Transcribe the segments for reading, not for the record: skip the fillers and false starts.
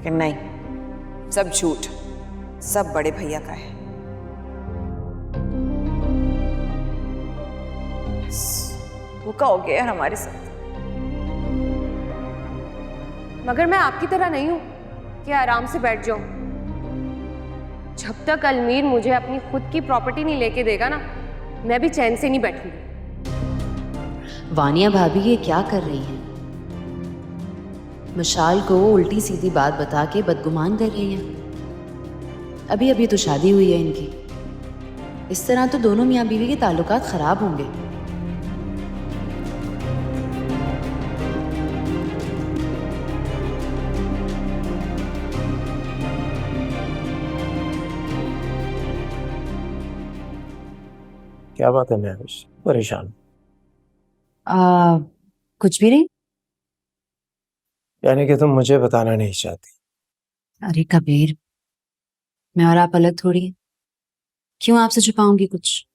लेकिन नहीं, सब झूठ, सब बड़े भैया का है। धोखा हो गया यार हमारे साथ। मगर मैं आपकी तरह नहीं हूं कि आराम से बैठ जाऊं। जब तक अलमीर मुझे अपनी खुद की प्रॉपर्टी नहीं लेके देगा ना, मैं भी चैन से नहीं बैठूंगी। वानिया भाभी ये क्या कर रही हैं? मशाल को उल्टी सीधी बात बता के बदगुमान कर रही हैं। अभी अभी तो शादी हुई है इनकी। इस तरह तो दोनों मियाँ बीवी के ताल्लुकात खराब होंगे। क्या बात है महविश, परेशान? कुछ भी नहीं। यानी कि तुम मुझे बताना नहीं चाहती? अरे कबीर, मैं और आप अलग थोड़ी हैं। क्यों आपसे छुपाऊंगी कुछ?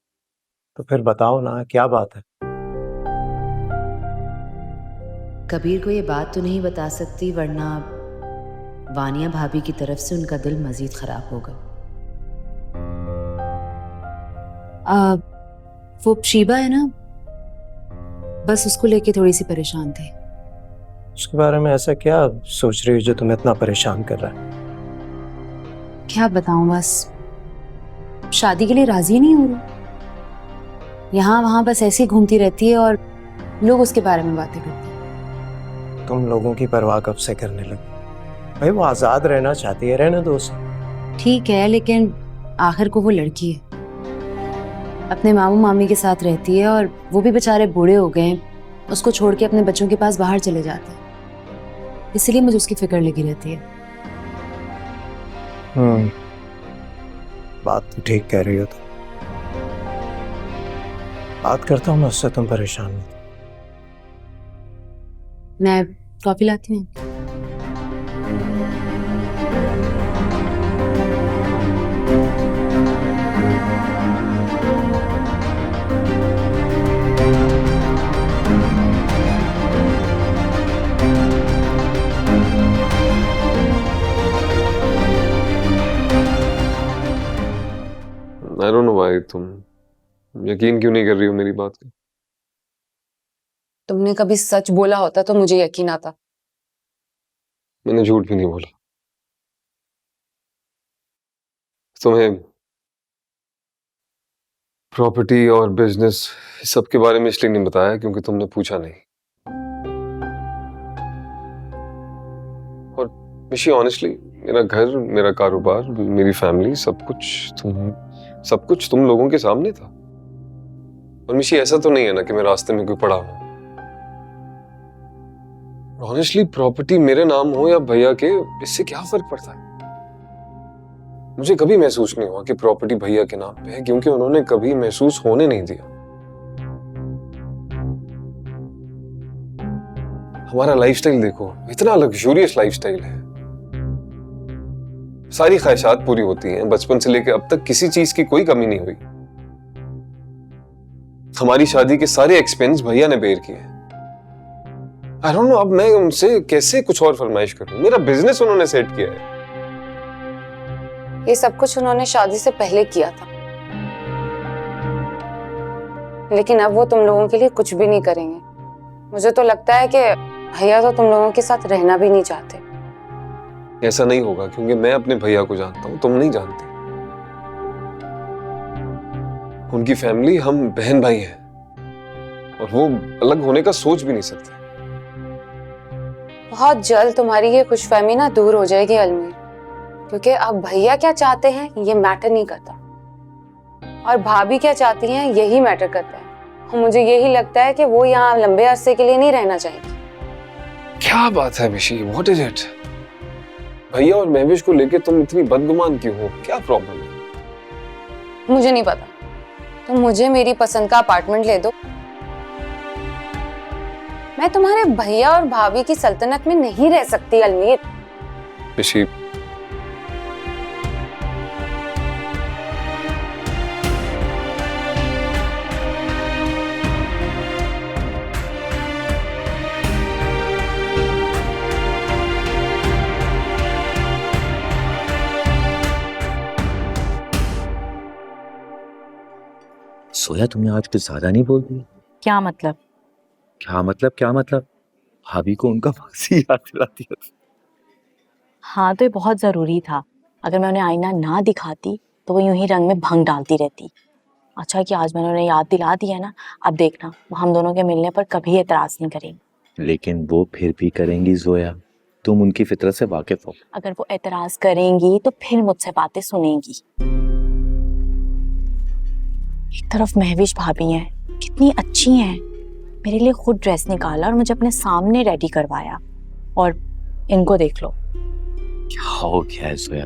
तो फिर बताओ ना, क्या बात है? कबीर को ये बात तो नहीं बता सकती, वरना वानिया भाभी की तरफ से उनका दिल मजीद खराब होगा। वो शीबा है ना, बस उसको लेके थोड़ी सी परेशान थी। उसके बारे में ऐसा क्या सोच रही हो जो तुम्हें इतना परेशान कर रहा है? क्या बताऊं, बस शादी के लिए राजी नहीं हो रही। यहाँ वहां बस ऐसे ही घूमती रहती है और लोग उसके बारे में बातें करते हैं। तुम लोगों की परवाह कब से करने लगी? भाई वो आजाद रहना चाहती है, रहने दो उसे। ठीक है, लेकिन आखिर को वो लड़की है, अपने मामू मामी के साथ रहती है और वो भी बेचारे बूढ़े हो गए हैं। उसको छोड़ के अपने बच्चों के पास बाहर चले जाते हैं, इसलिए मुझे उसकी फिक्र लगी रहती है। बात तो ठीक कह रही हो तुम। बात करता हूँ मैं उससे, तुम परेशान मत। मैं कॉफी लाती हूँ। I don't know why तुम यकीन क्यों नहीं कर रही हो मेरी बात का? तुमने कभी सच बोला होता तो मुझे यकीन आता। मैंने झूठ भी नहीं बोला। तुम्हें प्रॉपर्टी और बिजनेस सबके बारे में इसलिए नहीं बताया क्योंकि तुमने पूछा नहीं। और मिशी ऑनेस्टली, मेरा घर, मेरा कारोबार, मेरी फैमिली, सब कुछ तुम लोगों के सामने था। और मिशी ऐसा तो नहीं है ना कि मैं रास्ते में कोई पड़ा हूं। ऑनेस्टली प्रॉपर्टी मेरे नाम हो या भैया के, इससे क्या फर्क पड़ता है? मुझे कभी महसूस नहीं हुआ कि प्रॉपर्टी भैया के नाम पे है, क्योंकि उन्होंने कभी महसूस होने नहीं दिया। हमारा लाइफस्टाइल देखो, इतना लग्जूरियस लाइफस्टाइल है। सारी ख्वाहिशात पूरी होती हैं, बचपन से लेकर अब तक किसी चीज की कोई कमी नहीं हुई। हमारी शादी के सारे एक्सपेंस भैया ने बेयर किए। आई डोंट नो अब मैं उनसे कैसे कुछ और फरमाइश करूं। मेरा बिजनेस उन्होंने सेट किया है। ये सब कुछ उन्होंने शादी से पहले किया था, लेकिन अब वो तुम लोगों के लिए कुछ भी नहीं करेंगे। मुझे तो लगता है कि भैया तो तुम लोगों के साथ रहना भी नहीं चाहते। ऐसा नहीं होगा, क्योंकि मैं अपने भैया को जानता हूं, तुम नहीं जानते। उनकी फैमिली, हम बहन भाई हैं, और वो अलग होने का सोच भी नहीं सकते। बहुत जल्द तुम्हारी ये खुशफहमी ना दूर हो जाएगी अलमीर, क्योंकि अब भैया क्या चाहते हैं ये मैटर नहीं करता, और भाभी क्या चाहती हैं यही मैटर करता है। और मुझे यही लगता है कि वो यहाँ लंबे अरसे के लिए नहीं रहना चाहेंगी। क्या बात है मिशी, व्हाट इज इट? भैया और महविश को लेके तुम इतनी बदगुमान क्यों हो? क्या प्रॉब्लम है? मुझे नहीं पता, तुम मुझे मेरी पसंद का अपार्टमेंट ले दो। मैं तुम्हारे भैया और भाभी की सल्तनत में नहीं रह सकती अलमीर। मिशी, सोया, तुमने आज कुछ ज्यादा नहीं बोल दिया? क्या मतलब? क्या मतलब? भाभी को उनका फांसी याद दिला दिया। हाँ तो ये बहुत जरूरी था। अगर मैं उन्हें आईना ना दिखाती तो वो यूं ही रंग में भंग डालती रहती। अच्छा कि आज मैंने उन्हें याद दिला दिया ना, अब देखना वो हम दोनों के मिलने पर कभी एतराज नहीं करेंगी। लेकिन वो फिर भी करेंगी जोया, तुम उनकी फितरत से वाकिफ हो। अगर वो एतराज करेंगी तो फिर मुझसे बातें सुनेंगी। एक तरफ महविश भाभी हैं, कितनी अच्छी हैं, मेरे लिए खुद ड्रेस निकाला और मुझे अपने सामने रेडी करवाया, और इनको देख लो। क्या हो गया है जोया?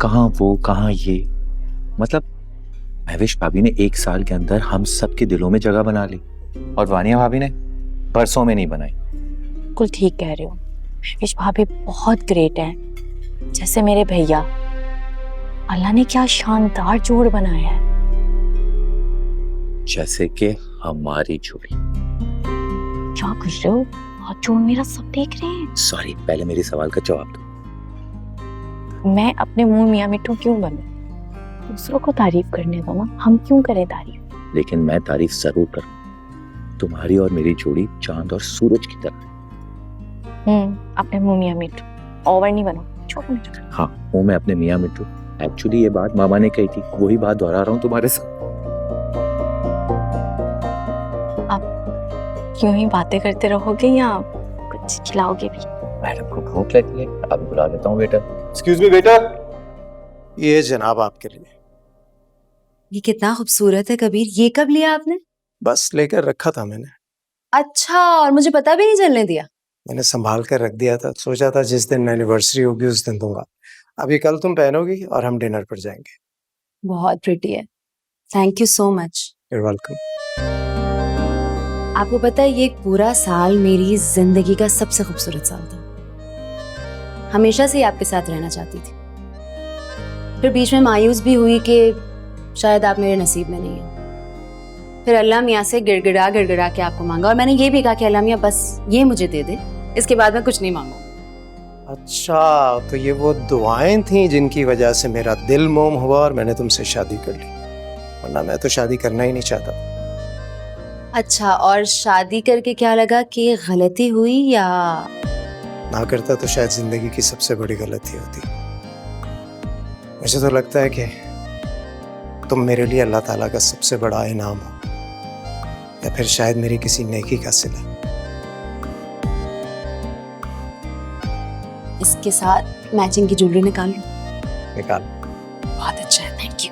कहाँ वो, कहाँ ये? मतलब महविश भाभी ने 1 साल के अंदर हम सबके दिलों में जगह बना ली, और वानिया भाभी ने बरसों में नहीं बनाई। बिल्कुल ठीक कह रहे हो, महविश भाभी बहुत ग्रेट हैं, जैसे मेरे भैया। अल्लाह ने क्या शानदार जोड़ बनाया है। जैसे कि हमारी जोड़ी। क्या कर रहे हो? हाथ जोड़ मेरा, सब देख रहे हैं। सॉरी, पहले मेरे सवाल का जवाब दो। मैं अपने मुंह मियां मिट्टू क्यों बनूं? दूसरों को तारीफ करने दो ना, हम क्यों करें तारीफ? लेकिन मैं तारीफ जरूर करूं। तुम्हारी और मेरी जोड़ी चांद और सूरज की तरह। अपने मुंह मियां मिट्टू, ओवर नहीं बनो, छोड़ो मुझे। हाँ, वो मैं अपने मियाँ मिट्टू। एक्चुअली ये बात मामा ने कही थी, वही बात दोहरा रहा हूँ तुम्हारे साथ। क्यों ही बातें करते रहोगे या कुछ खिलाओगे भी? मैडम को भूख लगी है, अब बुला लेता हूँ वेटर। एक्सक्यूज मी वेटर, ये जनाब आपके लिए। ये कितना खूबसूरत है कबीर, ये कब लिया आपने? बस लेकर रखा था मैंने। अच्छा, और मुझे पता भी नहीं चलने दिया? मैंने संभाल कर रख दिया था, सोचा था जिस दिन एनिवर्सरी होगी उस दिन दूंगा। अभी कल तुम पहनोगी और हम डिनर पर जाएंगे। बहुत प्रिटी है, thank you so much. You're welcome। आपको पता है ये पूरा साल मेरी जिंदगी का सबसे खूबसूरत साल था। हमेशा से ही आपके साथ रहना चाहती थी, फिर बीच में मायूस भी हुई कि शायद आप मेरे नसीब में नहीं हैं। फिर अल्लाह मियाँ से गिड़गिड़ा के आपको मांगा, और मैंने ये भी कहा कि अल्लाह मियाँ बस ये मुझे दे दे, इसके बाद मैं कुछ नहीं मांगूंगा। अच्छा, तो ये वो दुआएं थी जिनकी वजह से मेरा दिल मोम हुआ और मैंने तुमसे शादी कर ली, वरना मैं तो शादी करना ही नहीं चाहता। अच्छा, और शादी करके क्या लगा कि गलती हुई, या ना करता तो शायद जिंदगी की सबसे बड़ी गलती होती। मुझे तो लगता है कि तुम मेरे लिए अल्लाह ताला का सबसे बड़ा इनाम हो, या फिर शायद मेरी किसी नेकी का सिला। इसके साथ मैचिंग की ज्वेलरी निकाल लो। निकाल। बहुत अच्छा है, थैंक यू।